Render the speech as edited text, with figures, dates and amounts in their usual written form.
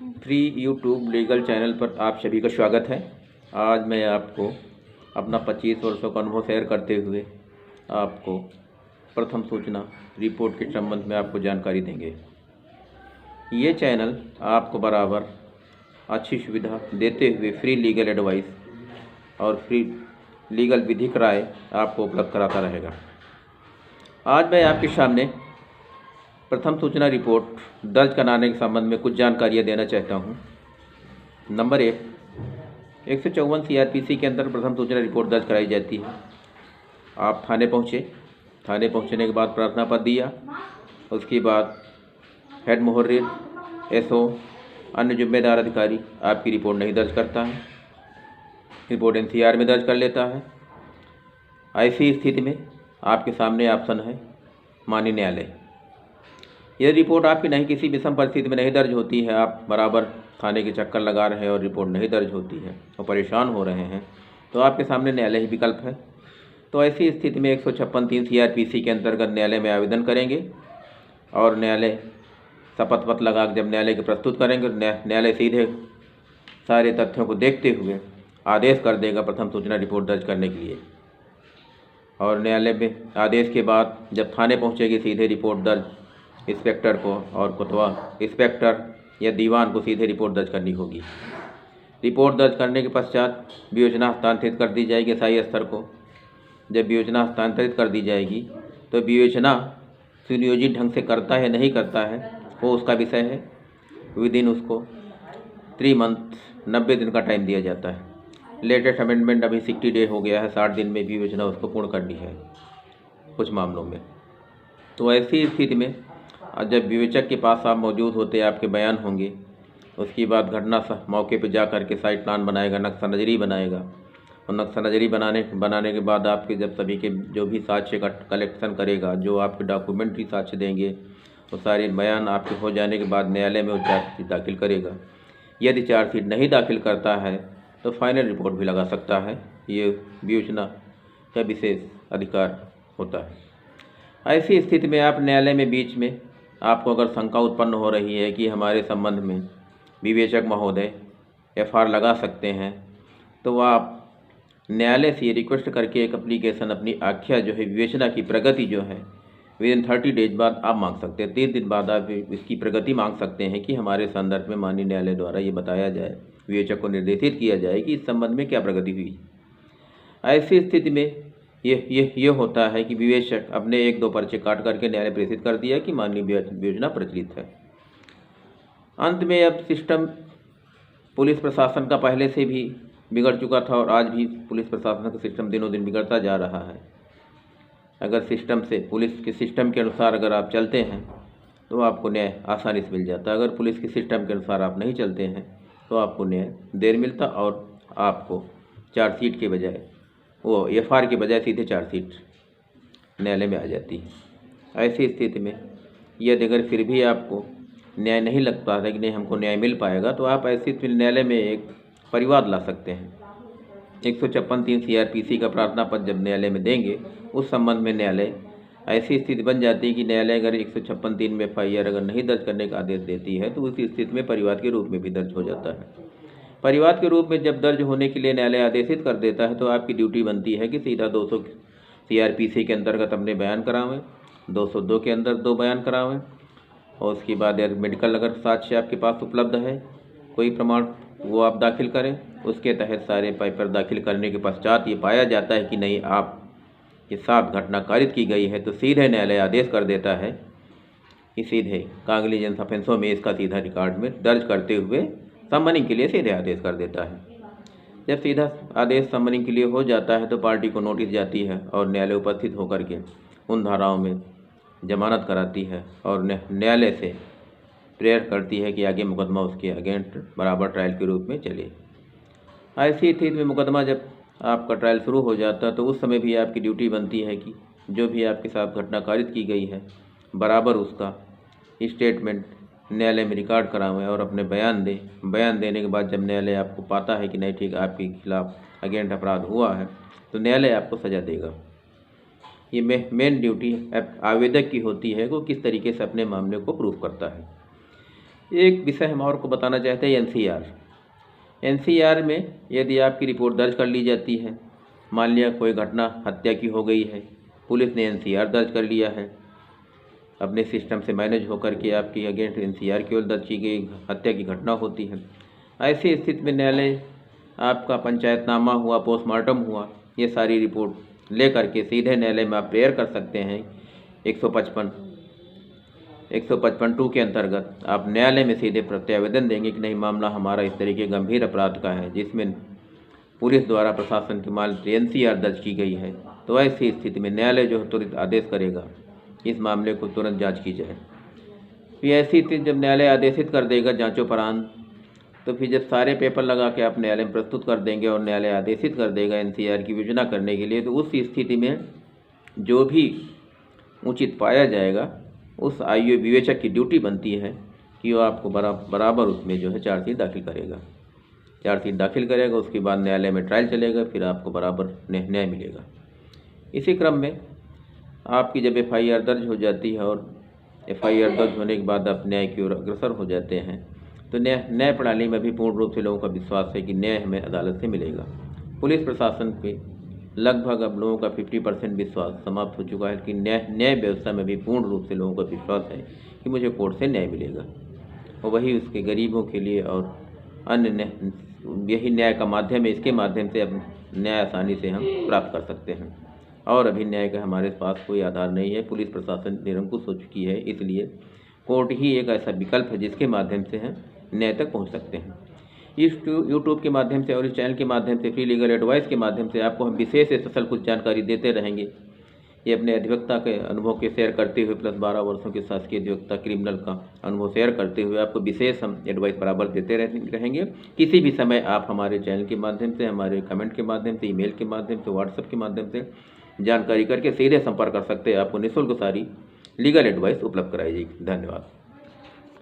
Free YouTube legal channel पर आप सभी का स्वागत है। आज मैं आपको अपना 25 वर्षों का अनुभव शेयर करते हुए आपको प्रथम सूचना रिपोर्ट के संबंध में आपको जानकारी देंगे। ये चैनल आपको बराबर अच्छी सुविधा देते हुए फ्री लीगल एडवाइस और फ्री लीगल विधिक राय आपको उपलब्ध कराता रहेगा। आज मैं आपके सामने प्रथम सूचना रिपोर्ट दर्ज कराने के संबंध में कुछ जानकारियाँ देना चाहता हूँ। नंबर 154 CRPC के अंदर प्रथम सूचना रिपोर्ट दर्ज कराई जाती है। आप थाने पहुँचे, थाने पहुँचने के बाद प्रार्थना पत्र दिया, उसके बाद हेड मुहर्रिर, SO, अन्य जिम्मेदार अधिकारी आपकी रिपोर्ट नहीं दर्ज करता है, रिपोर्ट NCR में दर्ज कर लेता है। ऐसी स्थिति में आपके सामने ऑप्शन है माननीय न्यायालय। यह रिपोर्ट आपकी नहीं किसी विषम परिस्थिति में नहीं दर्ज होती है, आप बराबर थाने के चक्कर लगा रहे हैं और रिपोर्ट नहीं दर्ज होती है और परेशान हो रहे हैं, तो आपके सामने न्यायालय ही विकल्प है। तो ऐसी स्थिति में 156(3) CRPC के अंतर्गत न्यायालय में आवेदन करेंगे और न्यायालय शपथ पत्र लगा जब न्यायालय के प्रस्तुत करेंगे, न्यायालय सीधे सारे तथ्यों को देखते हुए आदेश कर देगा प्रथम सूचना रिपोर्ट दर्ज करने के लिए। और न्यायालय में आदेश के बाद जब थाने पहुँचेगी, सीधे रिपोर्ट दर्ज इंस्पेक्टर को और कोतवाल इंस्पेक्टर या दीवान को सीधे रिपोर्ट दर्ज करनी होगी। रिपोर्ट दर्ज करने के पश्चात वियोजना हस्तांतरित कर दी जाएगी SI स्तर को। जब वियोजना हस्तांतरित कर दी जाएगी तो वियोजना सुनियोजित ढंग से करता है नहीं करता है वो उसका विषय है। विदिन उसको 3 मंथ 90 दिन का टाइम दिया जाता है। लेटेस्ट अमेंडमेंट अभी 60 डे हो गया है, 60 दिन में भी योजना उसको पूर्ण करनी है कुछ मामलों में। तो ऐसी स्थिति में जब विवेचक के पास आप मौजूद होते आपके बयान होंगे, उसके बाद घटना मौके पर जा कर के साइट प्लान बनाएगा, नक्शा नज़री बनाएगा और नक्शा नज़री बनाने के बाद आपके जब सभी के जो भी साक्ष्य का कलेक्शन करेगा, जो आपके डॉक्यूमेंट्री साक्ष्य देंगे, वो सारे बयान आपके हो जाने के बाद न्यायालय में वो चार्जशीट दाखिल करेगा। यदि चार्जशीट नहीं दाखिल करता है तो फाइनल रिपोर्ट भी लगा सकता है। ये विवेचना का विशेष अधिकार होता है। ऐसी स्थिति में आप न्यायालय में बीच में आपको अगर शंका उत्पन्न हो रही है कि हमारे संबंध में विवेचक महोदय FR लगा सकते हैं, तो आप न्यायालय से रिक्वेस्ट करके एक एप्लीकेशन अपनी आख्या जो है विवेचना की प्रगति जो है विदिन 30 डेज बाद आप मांग सकते हैं। 30 दिन बाद आप इसकी प्रगति मांग सकते हैं कि हमारे संदर्भ में माननीय न्यायालय द्वारा ये बताया जाए, विवेचक को निर्देशित किया जाए कि इस संबंध में क्या प्रगति हुई। ऐसी स्थिति में ये होता है कि विवेचक अपने 1-2 पर्चे काट करके न्यायालय प्रेषित कर दिया कि माननीय योजना प्रचलित है। अंत में अब सिस्टम पुलिस प्रशासन का पहले से भी बिगड़ चुका था और आज भी पुलिस प्रशासन का सिस्टम दिनों दिन बिगड़ता जा रहा है। अगर सिस्टम से पुलिस के सिस्टम के अनुसार अगर आप चलते हैं तो आपको न्याय आसानी से मिल जाता है। अगर पुलिस के सिस्टम के अनुसार आप नहीं चलते हैं तो आपको न्याय देर मिलता और आपको चार्जशीट के बजाय वो FR के बजाय सीधे चार्जशीट न्यायालय में आ जाती है। ऐसी स्थिति में यदि अगर फिर भी आपको न्याय नहीं लग पा रहा कि नहीं हमको न्याय मिल पाएगा, तो आप ऐसी स्थिति न्यायालय में एक परिवाद ला सकते हैं। 156(3) CRPC का प्रार्थना पत्र जब न्यायालय में देंगे, उस संबंध में न्यायालय ऐसी स्थिति बन जाती है कि न्यायालय अगर 156(3) में FIR अगर नहीं दर्ज करने का आदेश देती है तो उसी स्थिति में परिवाद के रूप में भी दर्ज हो जाता है। परिवाद के रूप में जब दर्ज होने के लिए न्यायालय आदेशित कर देता है तो आपकी ड्यूटी बनती है कि सीधा 200 CRPC के अंतर्गत अपने बयान करावें, 202 के अंदर 2 बयान करावें और उसके बाद यदि मेडिकल अगर साक्ष्य आपके पास उपलब्ध है, कोई प्रमाण, वो आप दाखिल करें। उसके तहत सारे पेपर दाखिल करने के पश्चात ये पाया जाता है कि नहीं आप के साथ घटना कारित की गई है, तो सीधे न्यायालय आदेश कर देता है कि सीधे कांग्निजेंस ऑफेंसों में इसका सीधा रिकॉर्ड में दर्ज करते हुए समनिंग के लिए सीधे आदेश कर देता है। जब सीधा आदेश समनिंग के लिए हो जाता है तो पार्टी को नोटिस जाती है और न्यायालय उपस्थित होकर के उन धाराओं में जमानत कराती है और न्यायालय से प्रेयर करती है कि आगे मुकदमा उसके अगेंस्ट बराबर ट्रायल के रूप में चले। ऐसी स्थिति में मुकदमा जब आपका ट्रायल शुरू हो जाता है तो उस समय भी आपकी ड्यूटी बनती है कि जो भी आपके साथ घटना कारित की गई है बराबर उसका स्टेटमेंट न्यायालय में रिकॉर्ड करावें और अपने बयान दें। बयान देने के बाद जब न्यायालय आपको पाता है कि नहीं ठीक आपके खिलाफ अगेंस्ट अपराध हुआ है तो न्यायालय आपको सज़ा देगा। ये मेन ड्यूटी आवेदक की होती है, वो किस तरीके से अपने मामले को प्रूफ करता है। एक विषय हम और को बताना चाहते हैं एनसीआर में यदि आपकी रिपोर्ट दर्ज कर ली जाती है, मान लिया कोई घटना हत्या की हो गई है, पुलिस ने एनसीआर दर्ज कर लिया है, अपने सिस्टम से मैनेज होकर के आपकी अगेंस्ट एनसीआर की ओर दर्ज की गई हत्या की घटना होती है। ऐसी स्थिति में न्यायालय आपका पंचायतनामा हुआ, पोस्टमार्टम हुआ, ये सारी रिपोर्ट ले करके सीधे न्यायालय में आप प्रेयर कर सकते हैं। 155(2) के अंतर्गत आप न्यायालय में सीधे प्रत्यावेदन देंगे कि नहीं, मामला हमारा इस तरीके गंभीर अपराध का है जिसमें पुलिस द्वारा प्रशासन की मान एनसीआर दर्ज की गई है। तो ऐसी स्थिति में न्यायालय जो है तुरंत आदेश करेगा इस मामले को तुरंत जांच की जाए। फिर ऐसी स्थिति जब न्यायालय आदेशित कर देगा जांचोपरांत, तो फिर जब सारे पेपर लगा के आप न्यायालय में प्रस्तुत कर देंगे और न्यायालय आदेशित कर देगा एनसीआर की विवेचना करने के लिए, तो उस स्थिति में जो भी उचित पाया जाएगा उस आईओ विवेचक की ड्यूटी बनती है कि वो आपको बराबर उसमें जो है चार्जशीट दाखिल करेगा। उसके बाद न्यायालय में ट्रायल चलेगा, फिर आपको बराबर न्याय मिलेगा। इसी क्रम में आपकी जब एफआईआर दर्ज हो जाती है और एफआईआर दर्ज होने के बाद आप न्याय की ओर अग्रसर हो जाते हैं, तो न्याय प्रणाली में भी पूर्ण रूप से लोगों का विश्वास है कि न्याय हमें अदालत से मिलेगा। पुलिस प्रशासन पे लगभग अब लोगों का 50% विश्वास समाप्त हो चुका है कि न्याय व्यवस्था में भी पूर्ण रूप से लोगों का विश्वास है कि मुझे कोर्ट से न्याय मिलेगा, और वही उसके गरीबों के लिए और अन्य यही न्याय का माध्यम है। इसके माध्यम से अब न्याय आसानी से हम प्राप्त कर सकते हैं, और अभी न्याय का हमारे पास कोई आधार नहीं है। पुलिस प्रशासन निरंकुश हो चुकी है, इसलिए कोर्ट ही एक ऐसा विकल्प है जिसके माध्यम से हम न्याय तक पहुंच सकते हैं। इस यूट्यूब के माध्यम से और इस चैनल के माध्यम से, फ्री लीगल एडवाइस के माध्यम से आपको हम विशेष स्पेशल कुछ जानकारी देते रहेंगे। ये अपने अधिवक्ता के अनुभव के शेयर करते हुए प्लस 12 वर्षों के शासकीय अधिवक्ता क्रिमिनल का अनुभव शेयर करते हुए आपको विशेष हम एडवाइस बराबर देते रहेंगे। किसी भी समय आप हमारे चैनल के माध्यम से, हमारे कमेंट के माध्यम से, ईमेल के माध्यम से, व्हाट्सएप के माध्यम से जानकारी करके सीधे संपर्क कर सकते हैं। आपको निःशुल्क सारी लीगल एडवाइस उपलब्ध कराई जाएगी। धन्यवाद।